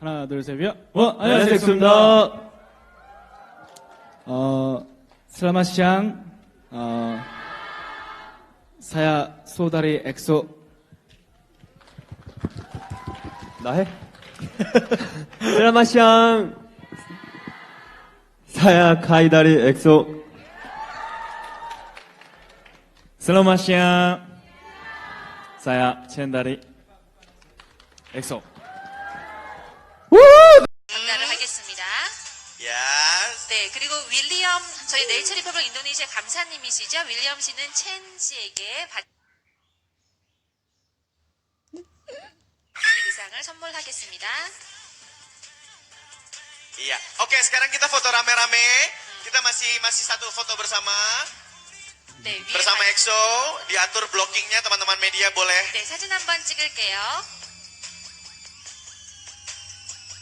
하나, 둘, 셋, 요. 안녕하세요, 엑소입니다. Selamat siang. Saya saudari EXO. 나 해? Selamat siang. Saya Kaidari EXO. Selamat siang. Saya Chendari EXO. 전달을 하겠습니다. Yes. 네, 그리고 윌리엄, 저희 네이처 리퍼블릭 인도네시아 감사님이시죠? 윌리엄 씨는 첸 씨에게 의상을 선물하겠습니다. Iya. Oke, sekarang kita foto rame-rame. Kita masih satu foto bersama. 네, 위에 Bersama EXO. Diatur blockingnya teman-teman media boleh. 네, 사진 한번 찍을게요.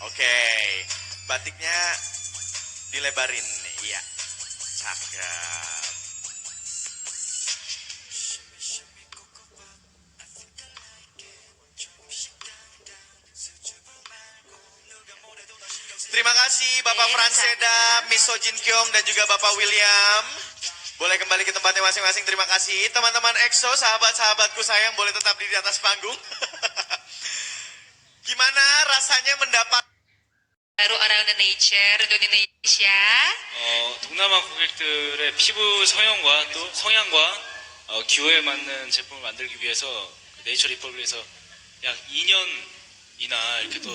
Oke. Batiknya dilebarin nih. Iya. Cakep. Terima kasih Bapak Franseda, Miss So Jin Kyung, dan juga Bapak William. Boleh kembali ke tempatnya masing-masing. Terima kasih. Teman-teman EXO, sahabat-sahabatku sayang, boleh tetap di atas panggung. Gimana rasanya mendapat 바로 Around the Nature 인도네시아. 동남아 고객들의 피부 성형과 또 성향과 기호에 맞는 제품을 만들기 위해서 네이처 리퍼블릭에서 약 2년이나 이렇게 또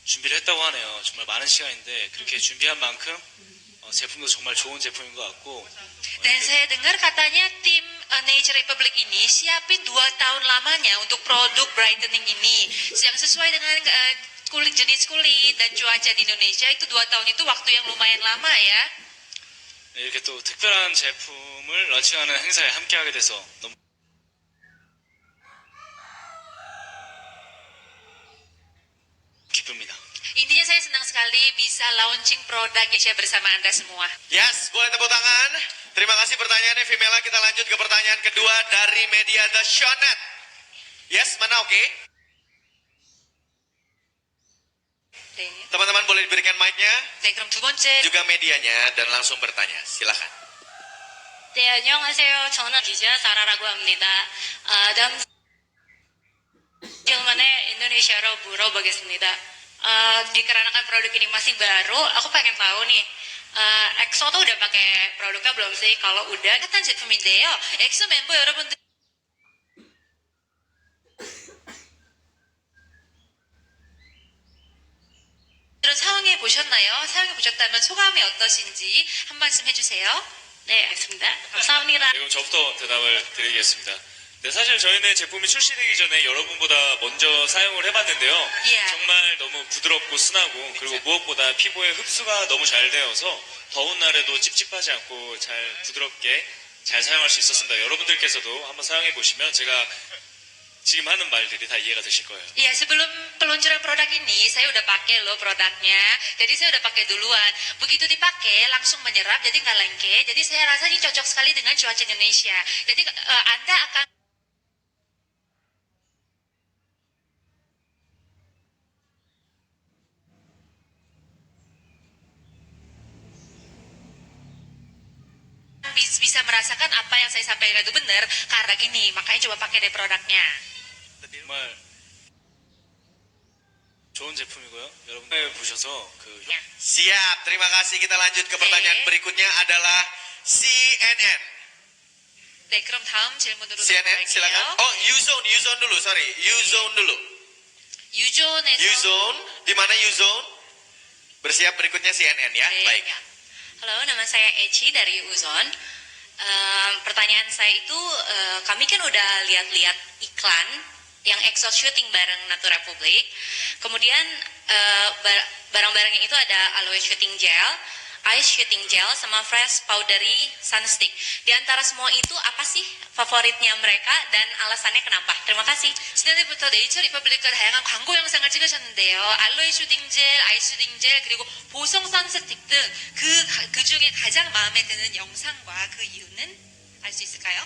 준비를 했다고 하네요. 정말 많은 시간인데 그렇게 준비한 만큼 제품도 정말 좋은 제품인 것 같고. Dan saya dengar katanya tim Nature Republic ini siapin 2 tahun lamanya untuk produk brightening ini yang sesuai dengan kulit, jenis kulit dan cuaca di Indonesia. Itu 2 tahun itu waktu yang lumayan lama ya. 네, 이렇게 또 특별한 제품을 런칭하는 행사에 함께하게 돼서 너무 기쁩니다. Intinya saya senang sekali bisa launching produk Asia bersama Anda semua. Yes, boleh tepuk tangan. Terima kasih pertanyaannya, Vimela. Kita lanjut ke pertanyaan kedua dari media The Shownet. Yes, mana oke? 네. Teman-teman boleh diberikan mic-nya, 네, 그럼 두 번째. juga medianya, dan langsung bertanya. Silakan. 네, 안녕하세요. 저는 기자 사라라고 합니다. 다음 질문에 인도네시아로 물어보겠습니다. Dikarenakan produk ini masih baru, aku pengen tahu nih, EXO tuh udah pakai produknya belum sih? Kalau udah, kan 제품인데요. EXO 멤버 여러분들 사용해 보셨나요? 사용해 보셨다면 소감이 어떠신지 한 말씀 해주세요. 네, 알겠습니다. 감사합니다. 네, 그럼 저부터 대답을 드리겠습니다. 네, 사실 저희는 제품이 출시되기 전에 여러분보다 먼저 사용을 해봤는데요. 예. 정말 너무 부드럽고 순하고 그리고 무엇보다 피부에 흡수가 너무 잘 되어서 더운 날에도 찝찝하지 않고 잘 부드럽게 잘 사용할 수 있었습니다. 여러분들께서도 한번 사용해 보시면 제가 지금 하는 말들이 다 이해가 되실 거예요. Iya, sebelum peluncuran produk ini, saya udah pakai loh produknya. Jadi saya udah pakai duluan. Begitu dipakai, langsung menyerap, jadi nggak lengket. Jadi saya rasa ini cocok sekali dengan cuaca Indonesia. Jadi Anda akan bisa merasakan apa yang saya sampaikan itu benar karena gini, makanya coba pakai deh produknya. 정말 좋은 제품이고요. 여러분 보셔서 Siap, terima kasih. Kita lanjut ke pertanyaan berikutnya adalah CNN. 네, 그럼 다음 질문으로 CNN, silakan. 넘어갈게요. Oh, Uzone dulu, sorry. Uzone dulu. 유존에서 Uzone, di mana Uzone? Bersiap, berikutnya CNN ya. 네. Baik. Halo, nama saya Eci dari Uzon. Pertanyaan saya itu, kami kan udah lihat-lihat iklan yang EXO syuting bareng Natura Republik. Kemudian barang-barangnya itu ada aloe shooting gel, ice shooting gel, sama fresh powdery sunstick. Di antara semua itu apa sih favoritnya mereka dan alasannya kenapa? terima kasih. 지난해부터 네이처 리퍼블릭과 다양한 광고 영상을 찍으셨는데요. 알로에 슈팅 젤, 아이스 슈팅 젤, 그리고 보송 선스틱 등 그 중에 가장 마음에 드는 영상과 그 이유는 알 수 있을까요?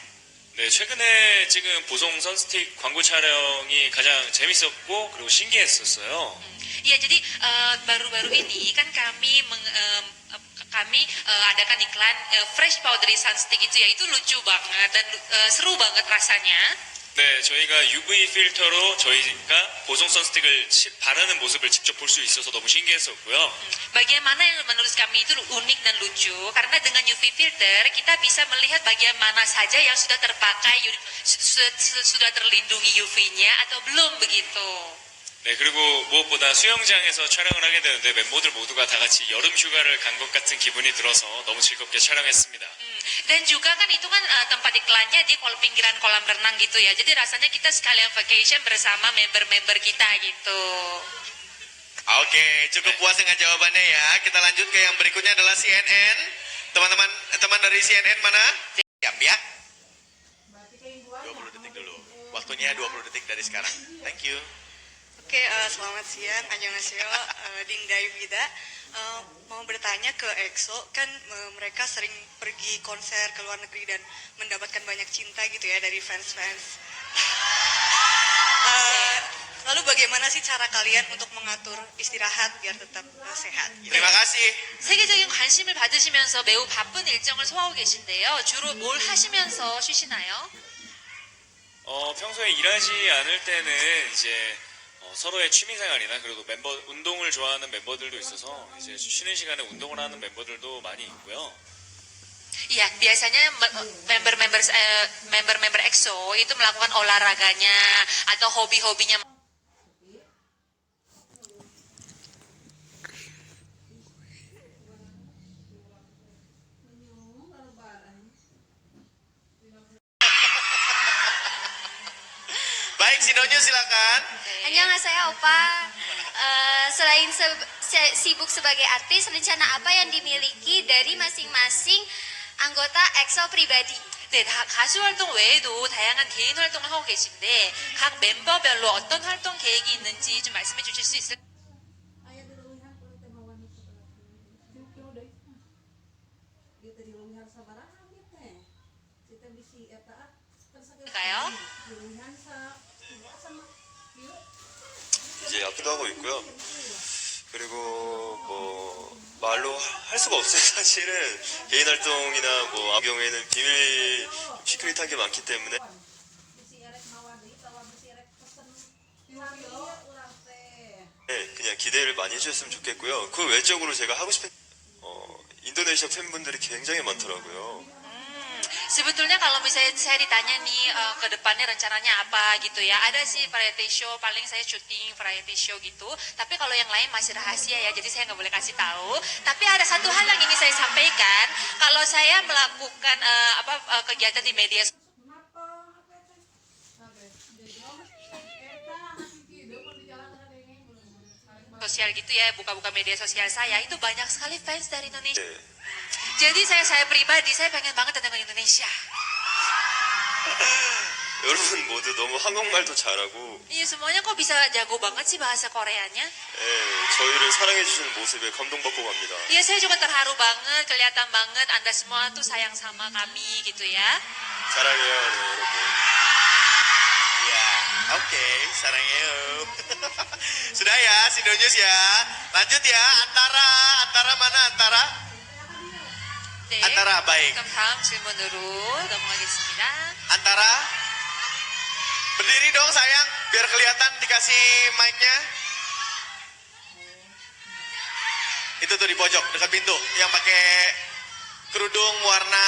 네, 최근에 찍은 보송 선스틱 광고 촬영이 가장 재밌었고 그리고 신기했었어요. Iya, jadi baru-baru ini kan kami adakan iklan Fresh Powdery Sunstick itu ya, itu lucu banget dan seru banget rasanya. 네, 저희가 UV 필터로 저희가 보송 선스틱을 바르는 모습을 직접 볼 수 있어서 너무 신기했었고요. Bagian mana yang menurut kami itu unik dan lucu, karena dengan UV filter kita bisa melihat bagian mana saja yang sudah terpakai, sudah terlindungi UV-nya atau belum begitu. 네, 그리고 무엇보다 수영장에서 촬영을 하게 되는데 멤버들 모두가 다 같이 여름 휴가를 간 것 같은 기분이 들어서 너무 즐겁게 촬영했습니다. Dan juga kan itu kan tempat iklannya di pinggiran kolam renang gitu ya. Jadi rasanya kita sekalian vacation bersama member-member kita gitu. Oke, cukup puas dengan jawabannya ya. Kita lanjut ke yang berikutnya adalah CNN. Teman dari CNN mana? Siap ya. 20 detik dulu. Waktunya 20 detik dari sekarang. Thank you. Oke, selamat siang, annyeonghaseyo, Dingdayu Bida. Mau bertanya ke EXO, kan mereka sering pergi konser ke luar negeri dan mendapatkan banyak cinta gitu ya dari fans-fans. Lalu bagaimana sih cara kalian untuk mengatur istirahat biar tetap sehat? Terima kasih. 세계적인 관심을 받으시면서 매우 바쁜 일정을 소화하고 계신데요. 주로 뭘 하시면서 쉬시나요? 평소에 일하지 않을 때는 이제 서로의 취미생활이나 그리고 운동을 좋아하는 멤버들도 있어서 이제 쉬는 시간에 운동을 하는 멤버들도 많이 있고요. Iya, biasanya member-member EXO itu melakukan olahraganya atau hobi-hobinya. Baik, Sinonyo silakan. Annyeonghaseyo Opa. Selain sibuk sebagai artis, rencana apa yang dimiliki dari masing-masing anggota EXO pribadi? 네, 가수 활동 외에도 다양한 개인 활동을 하고 계신데 각 멤버별로 어떤 활동 계획이 있는지 좀 말씀해 주실 수 있을까요? 이제 악기도 하고 있고요. 그리고 뭐 말로 할 수가 없어요. 사실은 개인 활동이나 뭐 아무 경우에는 비밀 시크릿한 게 많기 때문에 네, 그냥 기대를 많이 해주셨으면 좋겠고요. 그 외적으로 제가 하고 싶은 인도네시아 팬분들이 굉장히 많더라고요. Sebetulnya kalau misalnya saya ditanya nih ke depannya rencananya apa gitu ya, ada sih variety show, paling saya syuting variety show gitu. Tapi kalau yang lain masih rahasia ya, jadi saya nggak boleh kasih tahu. Tapi ada satu hal yang ingin saya sampaikan, kalau saya melakukan kegiatan di media sosial gitu ya, buka-buka media sosial saya, itu banyak sekali fans dari Indonesia. 네. Jadi saya pribadi, saya pengen banget datang ke Indonesia. 여러분 모두 너무 한국말도 잘하고 Iya, semuanya kok bisa jago banget sih bahasa Koreanya. 저희를 사랑해주시는 모습에 감동받고 갑니다. Iya, saya juga terharu banget, kelihatan banget Anda semua tuh sayang sama kami gitu ya. 사랑해요, 네, 여러분. Ya, oke, sarangnya. Sudah ya, Sinonyo ya. Lanjut ya, antara mana antara? 네, Antara, baik. 그럼 다음 질문으로 넘어가겠습니다. Antara? Berdiri dong sayang, biar kelihatan dikasih mic-nya. Itu tuh di pojok, dekat pintu, yang pakai kerudung warna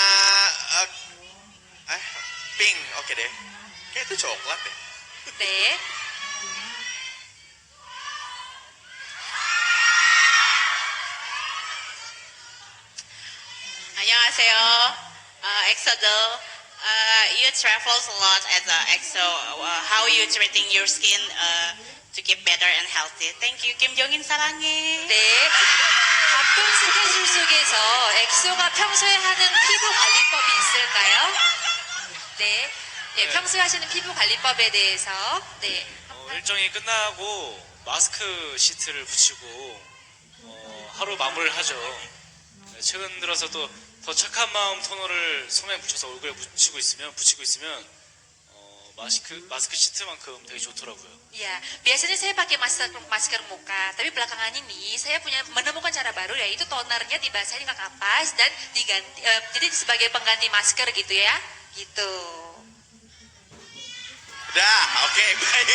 pink, oke deh. Kayak itu coklat deh. 네. 안녕하세요, EXO. You travel a lot as a EXO. How are you treating your skin to keep better and healthy? Thank you, Kim Jongin 사랑해. 네. 바쁜 스케줄 속에서 엑소가 평소에 하는 피부 관리법이 있을까요? 네. 예, 평소에 하시는 피부 관리법에 대해서 네. 일정이 끝나고 마스크 시트를 붙이고 하루 마무리를 하죠. 네, 최근 들어서 또 더 착한 마음 토너를 손에 붙여서 얼굴에 붙이고 있으면 마스크 시트만큼 되게 좋더라고요. Ya, biasanya saya pakai masker muka, tapi belakangan ini saya menemukan cara baru yaitu tonernya dibasahin ke kapas dan diganti, jadi sebagai pengganti masker gitu ya, gitu. Dah, oke, baik.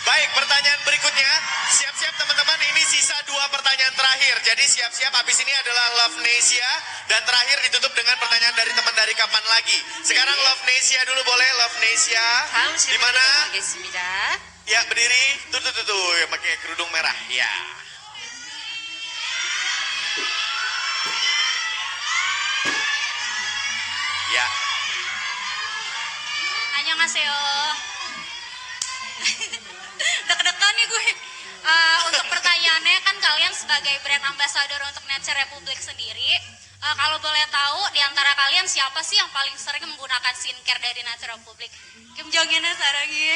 Baik, pertanyaan berikutnya. Siap-siap teman-teman, ini sisa 2 pertanyaan terakhir. Jadi siap-siap, habis ini adalah Love Nesia. Dan terakhir ditutup dengan pertanyaan dari teman dari kapan lagi. Sekarang Love Nesia dulu boleh, Love Nesia. 다음 Di 질문 mana? 드리겠습니다. Ya, berdiri. Tuh, yang pakai kerudung merah. Ya. Ya. 안녕하세요. Deg-degan nih gue. Untuk pertanyaannya kan kalian sebagai brand ambassador untuk Nature Republic sendiri, kalau boleh tahu di antara kalian siapa sih yang paling sering menggunakan skincare dari Nature Republic? 김정현의 사랑해.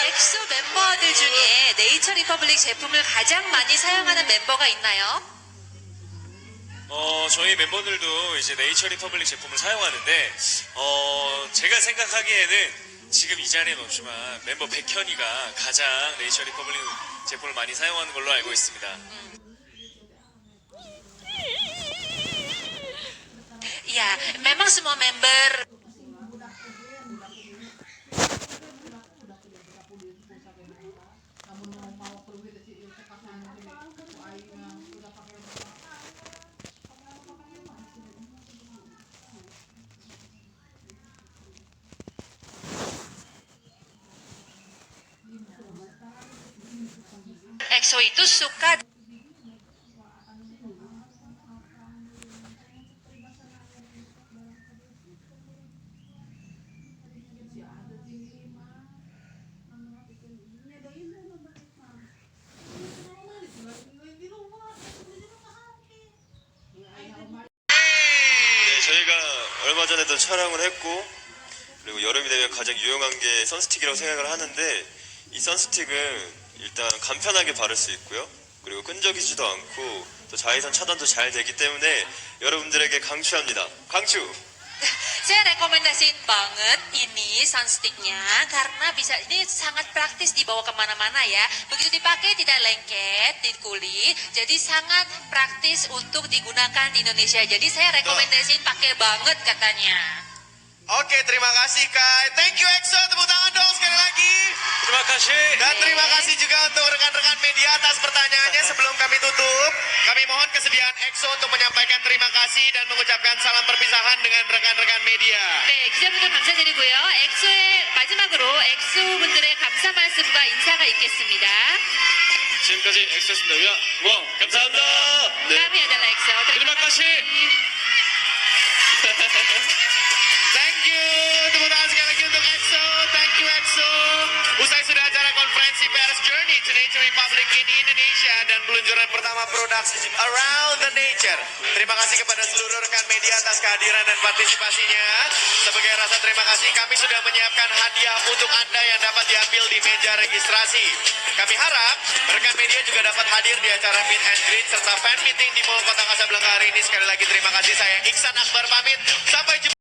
엑소 멤버들 중에 네이처 리퍼블릭 제품을 가장 많이 사용하는 멤버가 있나요? 저희 멤버들도 이제 네이처 리퍼블릭 제품을 사용하는데, 제가 생각하기에는 지금 이 자리에는 없지만 멤버 백현이가 가장 네이처 리퍼블릭 제품을 많이 사용하는 걸로 알고 있습니다. Ya, memang semua member EXO itu suka 네, 저희가 얼마 전에도 촬영을 했고, 그리고 여름이 되면 가장 유용한 게 선스틱이라고 생각을 하는데, 이 선스틱은 일단 간편하게 바를 수 있고요. 그리고 끈적이지도 않고 또 자외선 차단도 잘 되기 때문에 여러분들에게 강추합니다. 강추! saya rekomendasiin banget ini sunsticknya karena ini sangat praktis dibawa kemana-mana ya. Begitu dipakai tidak lengket di kulit, jadi sangat praktis untuk digunakan di Indonesia. Jadi saya rekomendasiin pakai banget katanya. Oke, terima kasih Kai. Thank you EXO, tepuk tangan dong sekali lagi. Terima kasih. Dan terima kasih juga untuk rekan-rekan media atas pertanyaannya. Sebelum kami tutup, kami mohon kesediaan EXO untuk menyampaikan terima kasih dan mengucapkan salam perpisahan dengan rekan-rekan media. 네, 기자분들 감사드리고요. 엑소의 마지막으로 엑소 분들의 감사 말씀과 인사가 있겠습니다. 지금까지 엑소였습니다. 감사합니다. Kami adalah EXO. Terima kasih. Thank you. Tepuk tangan sekali lagi untuk EXO. Thank you EXO. Usai sudah acara konferensi pers Journey to Nature Republic in Indonesia dan peluncuran pertama produk Around the Nature. Terima kasih kepada seluruh rekan media atas kehadiran dan partisipasinya. Sebagai rasa terima kasih, kami sudah menyiapkan hadiah untuk Anda yang dapat diambil di meja registrasi. Kami harap rekan media juga dapat hadir di acara Meet and Greet serta fan meeting di Mall Kota Kasablanca hari ini. Sekali lagi terima kasih, saya Iksan Akbar pamit. Sampai jumpa.